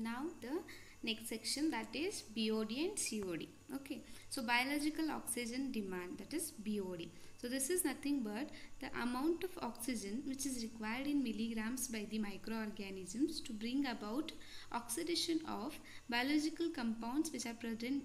now the next section, that is BOD and COD. Okay, so biological oxygen demand, that is BOD. So this is nothing but the amount of oxygen which is required in milligrams by the microorganisms to bring about oxidation of biological compounds which are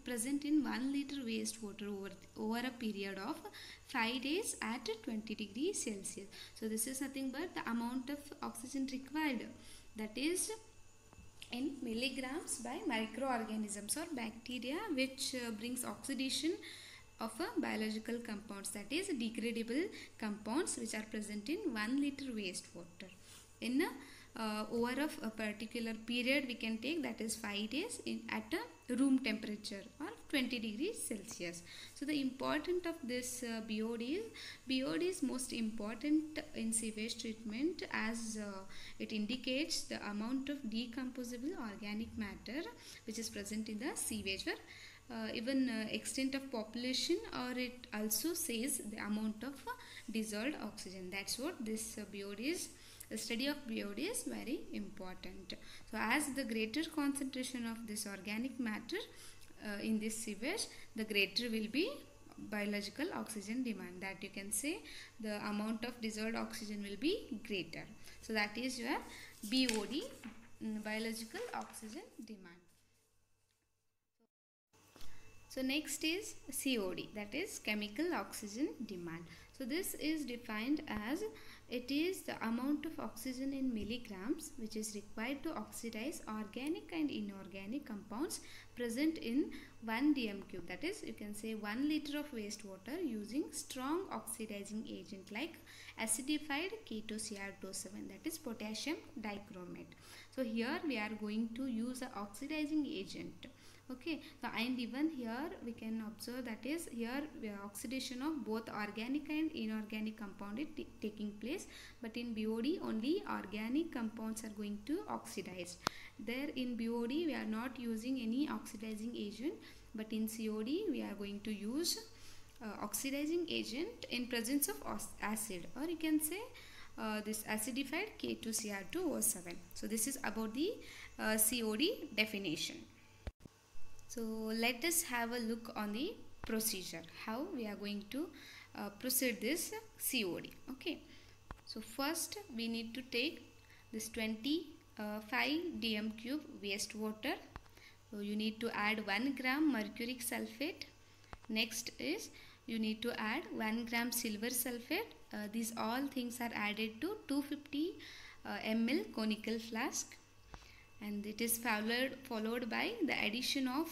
present in 1 liter wastewater over a period of 5 days at 20 degrees Celsius. So this is nothing but the amount of oxygen required, that is in milligrams by microorganisms or bacteria, which brings oxidation of a biological compounds, that is degradable compounds which are present in 1 liter wastewater in over a particular period we can take, that is 5 days at a room temperature or 20 degrees Celsius. So the importance of this BOD is most important in sewage treatment, as it indicates the amount of decomposable organic matter which is present in the sewage, even extent of population, or it also says the amount of dissolved oxygen. That's what this BOD is. The study of BOD is very important. So as the greater concentration of this organic matter in this sewage, the greater will be biological oxygen demand. That you can say the amount of dissolved oxygen will be greater. So that is your BOD, biological oxygen demand. So next is COD, that is chemical oxygen demand. So this is defined as it is the amount of oxygen in milligrams which is required to oxidize organic and inorganic compounds present in 1 dm cube, that is you can say 1 liter of wastewater, using strong oxidizing agent like acidified K2Cr27, that is potassium dichromate. So here we are going to use an oxidizing agent. Okay, so and even here we can observe, that is here oxidation of both organic and inorganic compound is taking place, but in BOD only organic compounds are going to oxidize. There in BOD we are not using any oxidizing agent, but in COD we are going to use oxidizing agent in presence of acid, or you can say this acidified K2Cr2O7. So this is about the COD definition. So let us have a look on the procedure, how we are going to proceed this COD. Okay, so first we need to take this 25 dm cube wastewater. So you need to add 1 gram mercuric sulfate. Next is you need to add 1 gram silver sulfate. These all things are added to 250 ml conical flask, and it is followed by the addition of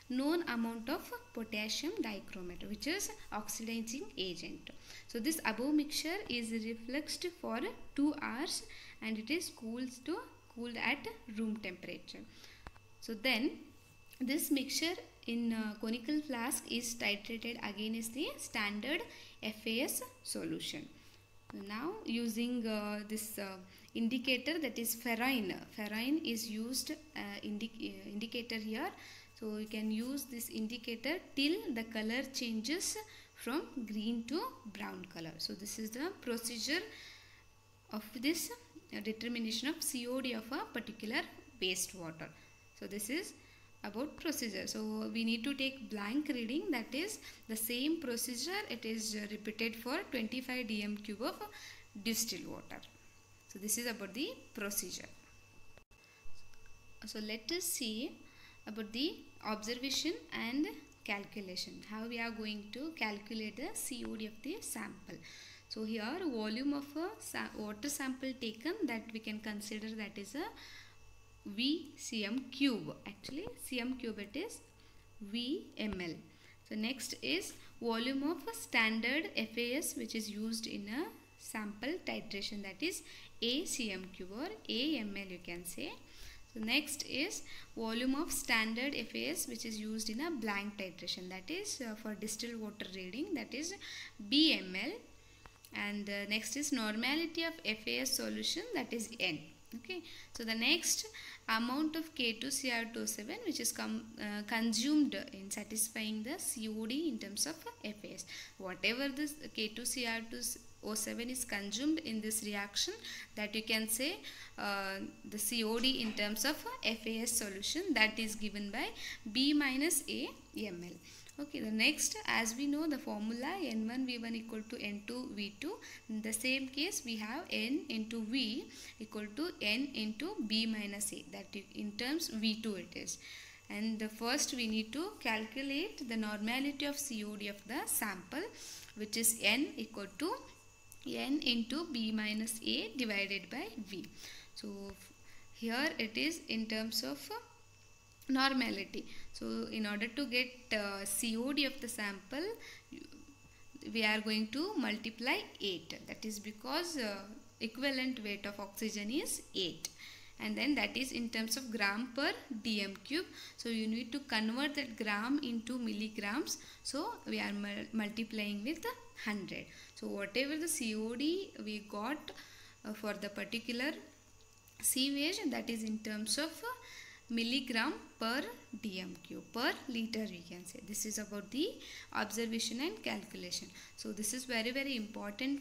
known amount of potassium dichromate, which is oxidizing agent. So this above mixture is refluxed for 2 hours and it is cooled at room temperature. So then this mixture in conical flask is titrated against the standard FAS solution. Now using this indicator, that is ferrine is used indicator here. So you can use this indicator till the color changes from green to brown color. So this is the procedure of this determination of COD of a particular wastewater. So this is about procedure. So we need to take blank reading, that is the same procedure it is repeated for 25 dm cube of distilled water. So this is about the procedure. So let us see about the observation and calculation, how we are going to calculate the COD of the sample. So here volume of a water sample taken, that we can consider, that is a VCm cube. Actually cm cube it is VmL. So next is volume of a standard FAS which is used in a sample titration, that is ACm cube or AML you can say. So next is volume of standard FAS which is used in a blank titration, that is for distilled water reading, that is BML. And next is normality of FAS solution, that is N. Okay, so the next amount of K2Cr27 which is consumed in satisfying the COD in terms of FAS. Whatever this K2Cr2 O7 is consumed in this reaction, that you can say the COD in terms of FAS solution, that is given by B minus A ml. Okay, the next, as we know the formula N1V1 equal to N2V2, in the same case we have N into V equal to N into B minus A, that in terms V2 it is. And the first we need to calculate the normality of COD of the sample, which is N equal to N into B minus A divided by V. So here it is in terms of normality. So in order to get COD of the sample, we are going to multiply 8. That is because equivalent weight of oxygen is 8. And then that is in terms of gram per dm cube. So you need to convert that gram into milligrams. So we are multiplying with 100. So whatever the COD we got for the particular sewage, that is in terms of milligram per dm cube, per liter we can say. This is about the observation and calculation. So this is very important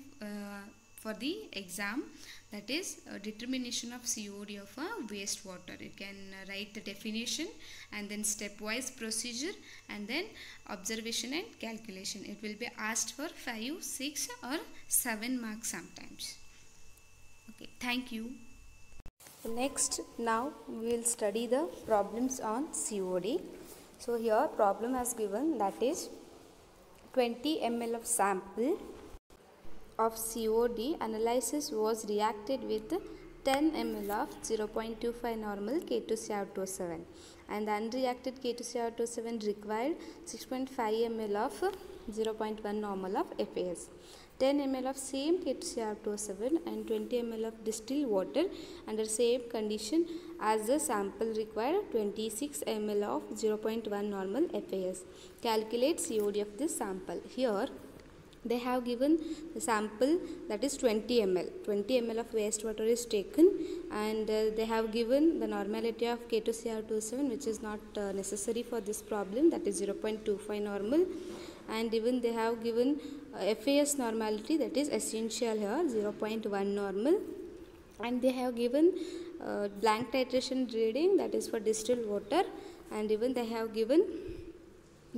for the exam, that is determination of COD of a wastewater. You can write the definition and then stepwise procedure and then observation and calculation. It will be asked for 5, 6 or 7 marks sometimes. Okay, thank you. Next, now we will study the problems on COD. So here problem has given, that is 20 ml of sample of COD analysis was reacted with 10 ml of 0.25 normal K2CR2O7 and the unreacted K2CR2O7 required 6.5 ml of 0.1 normal of FAS. 10 ml of same K2CR2O7 and 20 ml of distilled water under same condition as the sample required 26 ml of 0.1 normal FAS. Calculate COD of this sample. Here they have given the sample, that is 20 ml. 20 ml of wastewater is taken and they have given the normality of K2CR2O7, which is not necessary for this problem, that is 0.25 normal. And even they have given FAS normality, that is essential here, 0.1 normal. And they have given blank titration reading, that is for distilled water, and even they have given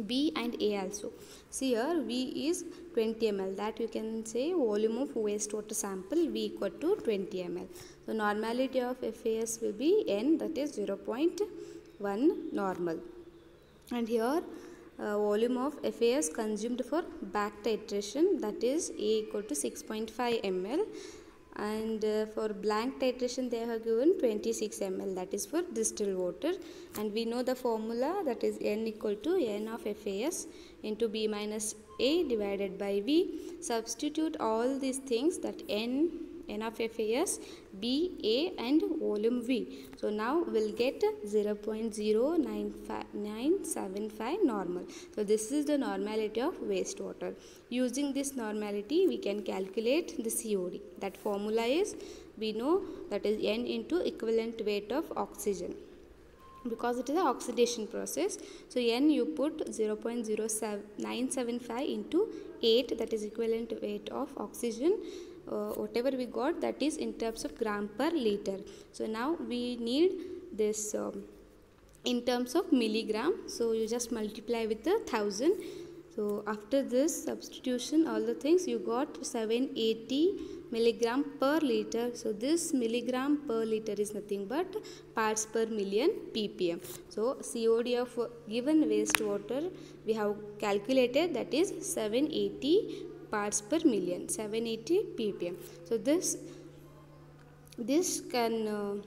B and A also. See here V is 20 ml, that you can say volume of wastewater sample V equal to 20 ml. The normality of FAS will be N, that is 0.1 normal. And here volume of FAS consumed for back titration, that is A equal to 6.5 ml. And for blank titration they have given 26 ml, that is for distilled water. And we know the formula, that is N equal to N of FAS into B minus A divided by V. Substitute all these things, that N of FAS, B, A and volume V. So now we'll get 0.0975 normal. So this is the normality of wastewater. Using this normality we can calculate the COD. That formula is, we know, that is N into equivalent weight of oxygen, because it is an oxidation process. So N you put 0.0975 into 8, that is equivalent weight of oxygen. Whatever we got, that is in terms of gram per liter. So now we need this in terms of milligram. So you just multiply with 1000. So after this substitution, all the things, you got 780 milligram per liter. So this milligram per liter is nothing but parts per million ppm. So COD of given wastewater we have calculated, that is 780 parts per million, 780 ppm. So this can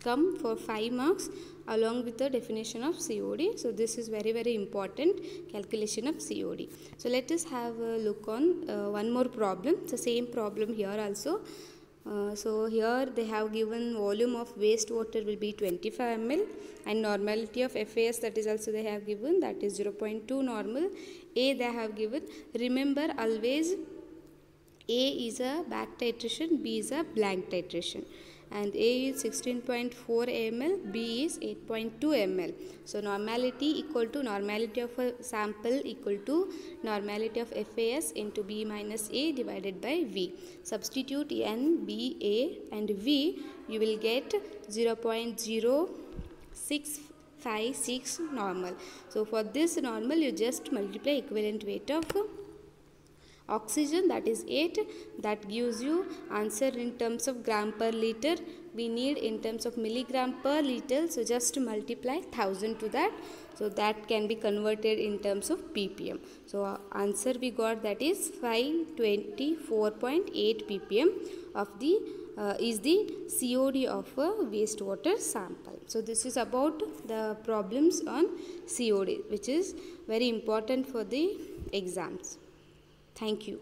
come for 5 marks along with the definition of COD. So this is very important, calculation of COD. So let us have a look on one more problem. It's the same problem here also. So here they have given volume of wastewater will be 25 ml and normality of FAS, that is also they have given, that is 0.2 normal. A they have given. Remember always A is a back titration, B is a blank titration. and A is 16.4 ml, B is 8.2 ml. So normality equal to normality of a sample equal to normality of FAS into B minus A divided by V. Substitute N, B, A and V, you will get 0.0656 normal. So for this normal you just multiply equivalent weight of oxygen, that is 8, that gives you answer in terms of gram per liter. We need in terms of milligram per liter, so just multiply 1000 to that, so that can be converted in terms of ppm. So answer we got, that is 524.8 ppm of the is the COD of a wastewater sample. So this is about the problems on COD, which is very important for the exams. Thank you.